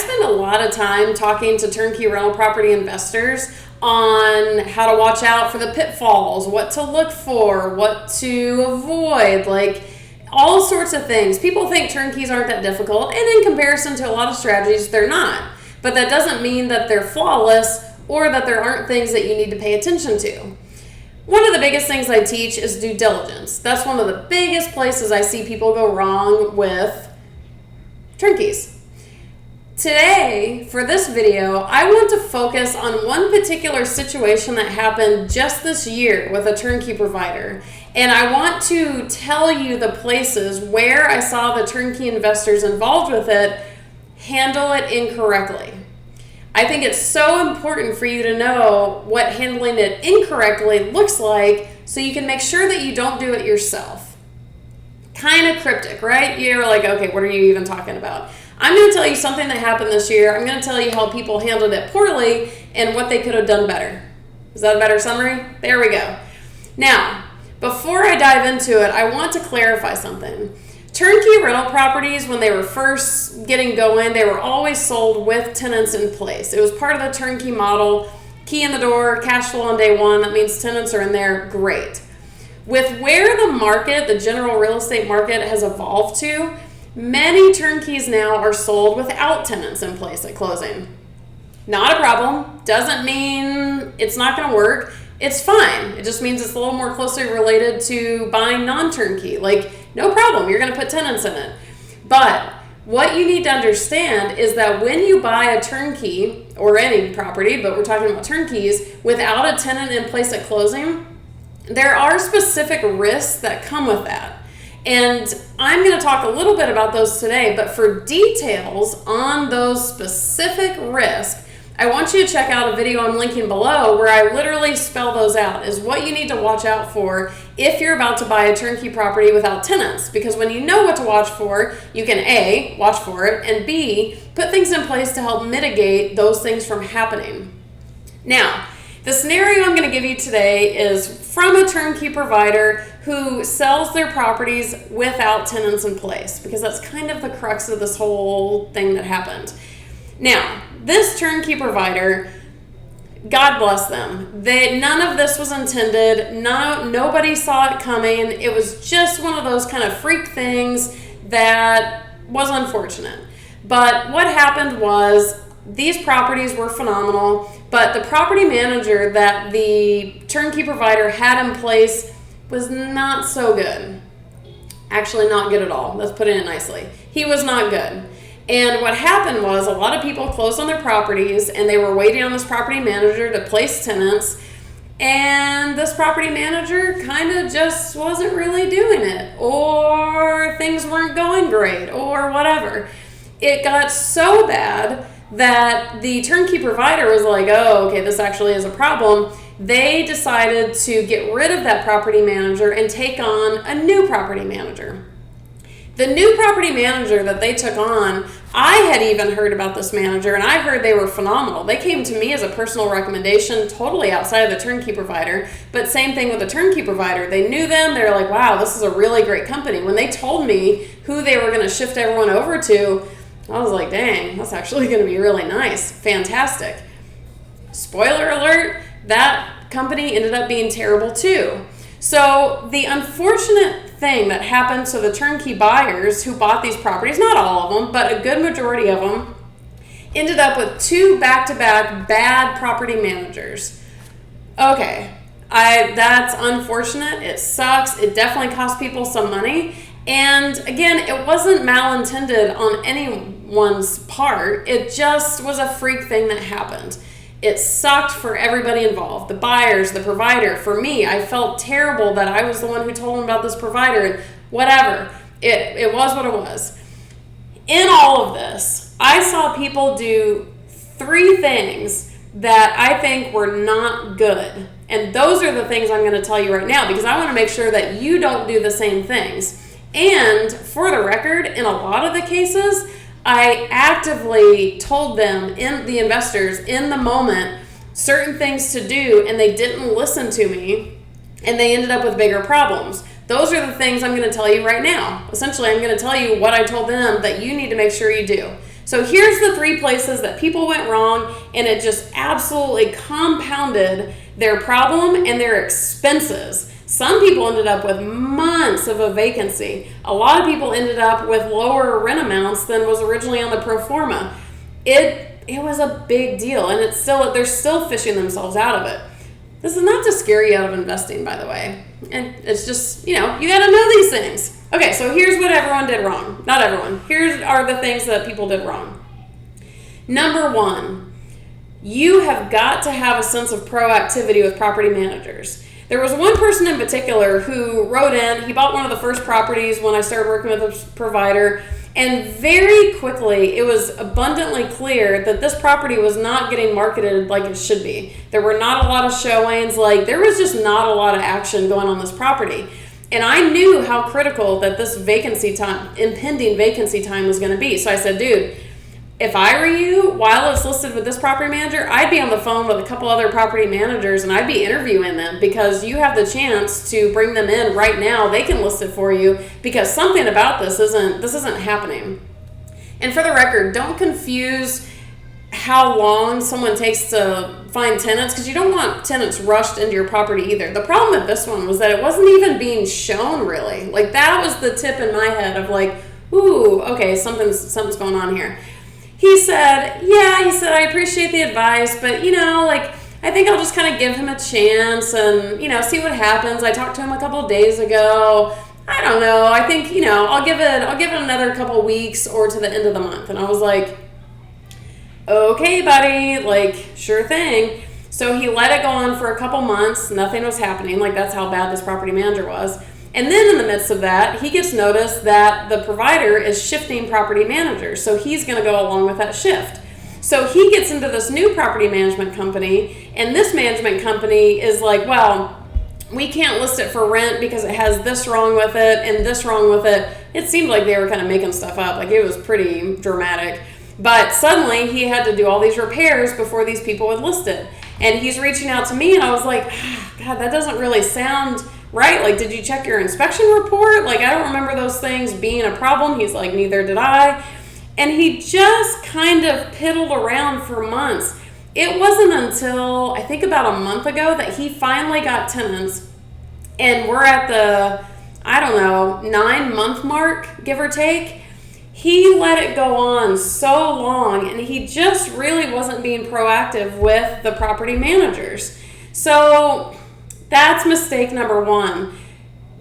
spend a lot of time talking to turnkey rental property investors on how to watch out for the pitfalls, what to look for, what to avoid, like all sorts of things. People think turnkeys aren't that difficult, and in comparison to a lot of strategies, they're not. But that doesn't mean that they're flawless or that there aren't things that you need to pay attention to. One of the biggest things I teach is due diligence. That's one of the biggest places I see people go wrong with turnkeys. Today, for this video, I want to focus on one particular situation that happened just this year with a turnkey provider. And I want to tell you the places where I saw the turnkey investors involved with it handle it incorrectly. I think it's so important for you to know what handling it incorrectly looks like so you can make sure that you don't do it yourself. Kind of cryptic, right? You're like, okay, what are you even talking about? I'm going to tell you something that happened this year. I'm going to tell you how people handled it poorly and what they could have done better. Is that a better summary? There we go. Now, before I dive into it, I want to clarify something. Turnkey rental properties, when they were first getting going, they were always sold with tenants in place. It was part of the turnkey model. Key in the door, cash flow on day one. That means tenants are in there. Great. With where the market, the general real estate market, has evolved to, many turnkeys now are sold without tenants in place at closing. Not a problem. Doesn't mean it's not going to work. It's fine. It just means it's a little more closely related to buying non-turnkey. Like, no problem. You're going to put tenants in it. But what you need to understand is that when you buy a turnkey, or any property, but we're talking about turnkeys, without a tenant in place at closing, there are specific risks that come with that. And I'm going to talk a little bit about those today, but for details on those specific risks, I want you to check out a video I'm linking below where I literally spell those out, is what you need to watch out for if you're about to buy a turnkey property without tenants. Because when you know what to watch for, you can A, watch for it, and B, put things in place to help mitigate those things from happening. Now, the scenario I'm going to give you today is from a turnkey provider who sells their properties without tenants in place, because that's kind of the crux of this whole thing that happened. Now, this turnkey provider, God bless them. None of this was intended. Nobody saw it coming. It was just one of those kind of freak things that was unfortunate. But what happened was these properties were phenomenal, but the property manager that the turnkey provider had in place was not so good. Actually, not good at all. Let's put it nicely. He was not good. And what happened was a lot of people closed on their properties and they were waiting on this property manager to place tenants. And this property manager kind of just wasn't really doing it, or things weren't going great, or whatever. It got so bad that the turnkey provider was like, oh, okay, this actually is a problem. They decided to get rid of that property manager and take on a new property manager. The new property manager that they took on, I had even heard about this manager, and I heard they were phenomenal. They came to me as a personal recommendation, totally outside of the turnkey provider, but same thing with the turnkey provider. They knew them. They were like, wow, this is a really great company. When they told me who they were going to shift everyone over to, I was like, dang, that's actually going to be really nice. Fantastic. Spoiler alert, that company ended up being terrible too. So the unfortunate thing that happened to the turnkey buyers who bought these properties, not all of them, but a good majority of them, ended up with two back-to-back bad property managers. Okay, that's unfortunate. It sucks. It definitely cost people some money. And again, it wasn't malintended on anyone's part. It just was a freak thing that happened. It sucked for everybody involved, the buyers, the provider. For me, I felt terrible that I was the one who told them about this provider, and whatever. It was what it was. In all of this, I saw people do three things that I think were not good. And those are the things I'm going to tell you right now, because I want to make sure that you don't do the same things. And for the record, in a lot of the cases, I actively told them, the investors, in the moment, certain things to do, and they didn't listen to me, and they ended up with bigger problems. Those are the things I'm going to tell you right now. Essentially, I'm going to tell you what I told them that you need to make sure you do. So here's the 3 places that people went wrong, and it just absolutely compounded their problem and their expenses. Some people ended up with months of a vacancy. A lot of people ended up with lower rent amounts than was originally on the pro forma. It was a big deal, and they're still fishing themselves out of it. This is not to scare you out of investing, by the way. And it's just, you got to know these things. Okay, so here's what everyone did wrong. Not everyone. Here are the things that people did wrong. Number 1, you have got to have a sense of proactivity with property managers. There was one person in particular who wrote in. He bought one of the first properties when I started working with a provider, and very quickly it was abundantly clear that this property was not getting marketed like it should be. There were not a lot of showings. There was just not a lot of action going on this property. And I knew how critical that this impending vacancy time was going to be. So I said, dude, if I were you, while it's listed with this property manager, I'd be on the phone with a couple other property managers and I'd be interviewing them, because you have the chance to bring them in right now. They can list it for you, because something about this isn't happening. And for the record, don't confuse how long someone takes to find tenants, because you don't want tenants rushed into your property either. The problem with this one was that it wasn't even being shown, really. That was the tip in my head of ooh, okay, something's going on here. He said, I appreciate the advice, but I think I'll just kind of give him a chance and, see what happens. I talked to him a couple of days ago. I don't know. I think, I'll give it another couple of weeks or to the end of the month. And I was like, okay, buddy, sure thing. So he let it go on for a couple months. Nothing was happening. That's how bad this property manager was. And then in the midst of that, he gets notice that the provider is shifting property managers. So he's going to go along with that shift. So he gets into this new property management company, and this management company is like, well, we can't list it for rent because it has this wrong with it and this wrong with it. It seemed like they were kind of making stuff up. It was pretty dramatic. But suddenly he had to do all these repairs before these people would list it. And he's reaching out to me, and I was like, God, that doesn't really sound right. Did you check your inspection report? I don't remember those things being a problem. He's like, neither did I. And he just kind of piddled around for months. It wasn't until, I think about a month ago, that he finally got tenants. And we're at the, 9-month mark, give or take. He let it go on so long, and he just really wasn't being proactive with the property managers. So that's mistake number 1.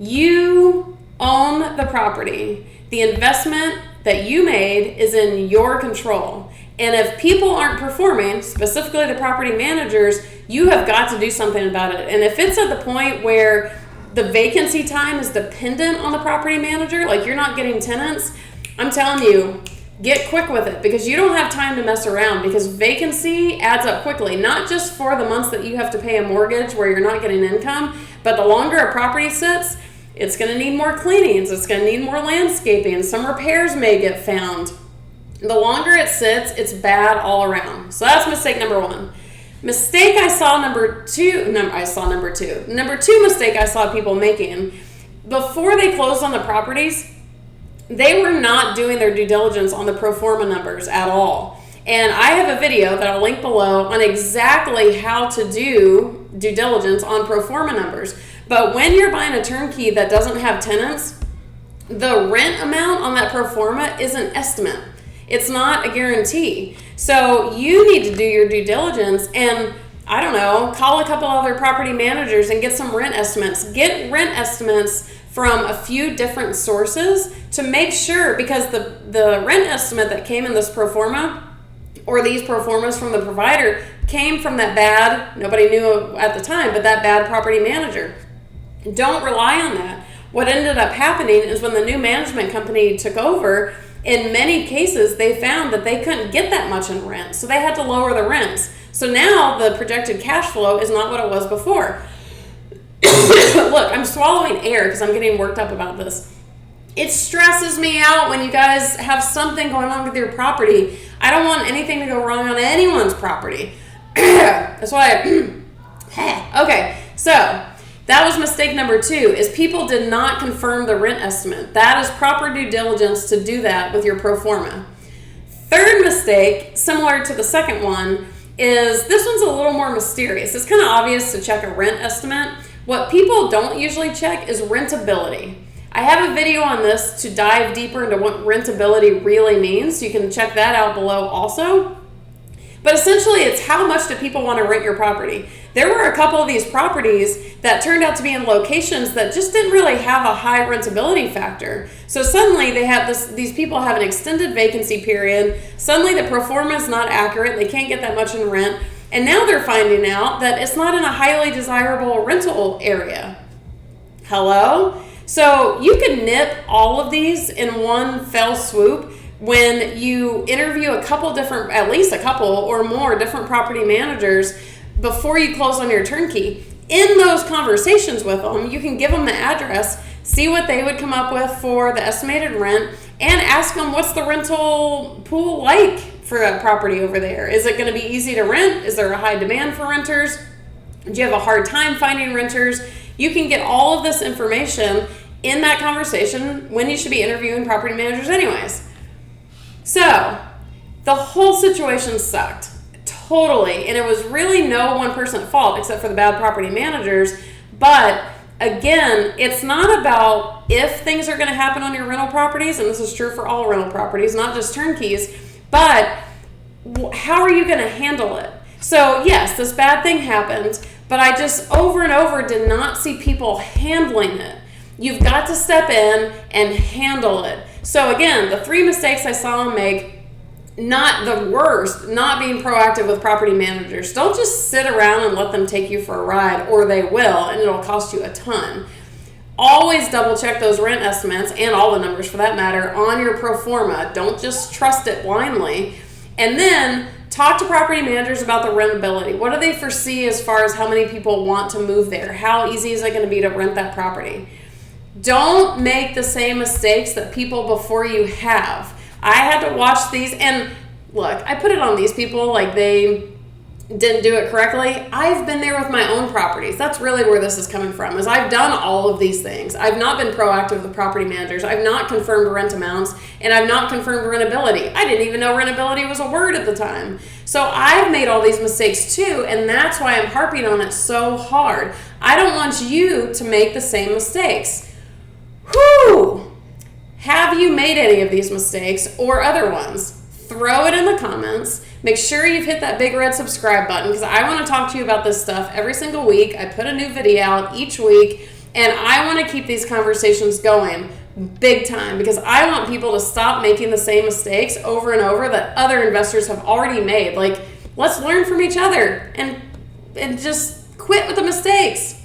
You own the property. The investment that you made is in your control. And if people aren't performing, specifically the property managers, you have got to do something about it. And if it's at the point where the vacancy time is dependent on the property manager, you're not getting tenants, I'm telling you, get quick with it, because you don't have time to mess around, because vacancy adds up quickly, not just for the months that you have to pay a mortgage where you're not getting income, but the longer a property sits, it's going to need more cleanings, it's going to need more landscaping, some repairs may get found. The longer it sits, it's bad all around. So that's mistake number 1. Mistake I saw number 2. Number 2 mistake I saw people making, before they closed on the properties, they were not doing their due diligence on the pro forma numbers at all. And I have a video that I'll link below on exactly how to do due diligence on pro forma numbers. But when you're buying a turnkey that doesn't have tenants, the rent amount on that pro forma is an estimate. It's not a guarantee. So you need to do your due diligence and, call a couple other property managers and get some rent estimates. Get rent estimates from a few different sources to make sure, because the rent estimate that came in this pro forma, or these pro formas from the provider, came from that bad, nobody knew at the time, but that bad property manager. Don't rely on that. What ended up happening is when the new management company took over, in many cases, they found that they couldn't get that much in rent, so they had to lower the rents. So now the projected cash flow is not what it was before. Look, I'm swallowing air because I'm getting worked up about this. It stresses me out when you guys have something going on with your property. I don't want anything to go wrong on anyone's property. That's why okay, so that was mistake number 2, is people did not confirm the rent estimate. That is proper due diligence to do that with your pro forma. Third mistake, similar to the second one, is this one's a little more mysterious. It's kind of obvious to check a rent estimate. What people don't usually check is rentability. I have a video on this to dive deeper into what rentability really means. You can check that out below also. But essentially, it's how much do people want to rent your property. There were a couple of these properties that turned out to be in locations that just didn't really have a high rentability factor. So suddenly they have these people have an extended vacancy period. Suddenly the pro forma is not accurate. They can't get that much in rent. And now they're finding out that it's not in a highly desirable rental area. Hello? So you can nip all of these in one fell swoop when you interview at least a couple or more different property managers before you close on your turnkey. In those conversations with them, you can give them the address, see what they would come up with for the estimated rent, and ask them what's the rental pool like for a property over there. Is it going to be easy to rent? Is there a high demand for renters? Do you have a hard time finding renters? You can get all of this information in that conversation when you should be interviewing property managers anyways. So, the whole situation sucked. Totally. And it was really no one person's fault except for the bad property managers. But again, it's not about if things are going to happen on your rental properties, and this is true for all rental properties, not just turnkeys, but how are you going to handle it? So yes, this bad thing happened, but I just over and over did not see people handling it. You've got to step in and handle it. So again, the 3 mistakes I saw them make, not the worst, not being proactive with property managers. Don't just sit around and let them take you for a ride, or they will, and it'll cost you a ton. Always double check those rent estimates, and all the numbers for that matter, on your pro forma. Don't just trust it blindly. And then talk to property managers about the rentability. What do they foresee as far as how many people want to move there? How easy is it going to be to rent that property? Don't make the same mistakes that people before you have. I had to watch these, and look, I put it on these people like they didn't do it correctly. I've been there with my own properties. That's really where this is coming from, is I've done all of these things. I've not been proactive with property managers. I've not confirmed rent amounts, and I've not confirmed rentability. I didn't even know rentability was a word at the time. So I've made all these mistakes too, and that's why I'm harping on it so hard. I don't want you to make the same mistakes. Whew! Have you made any of these mistakes or other ones? Throw it in the comments. Make sure you've hit that big red subscribe button, because I want to talk to you about this stuff every single week. I put a new video out each week, and I want to keep these conversations going big time, because I want people to stop making the same mistakes over and over that other investors have already made. Like, let's learn from each other and just quit with the mistakes.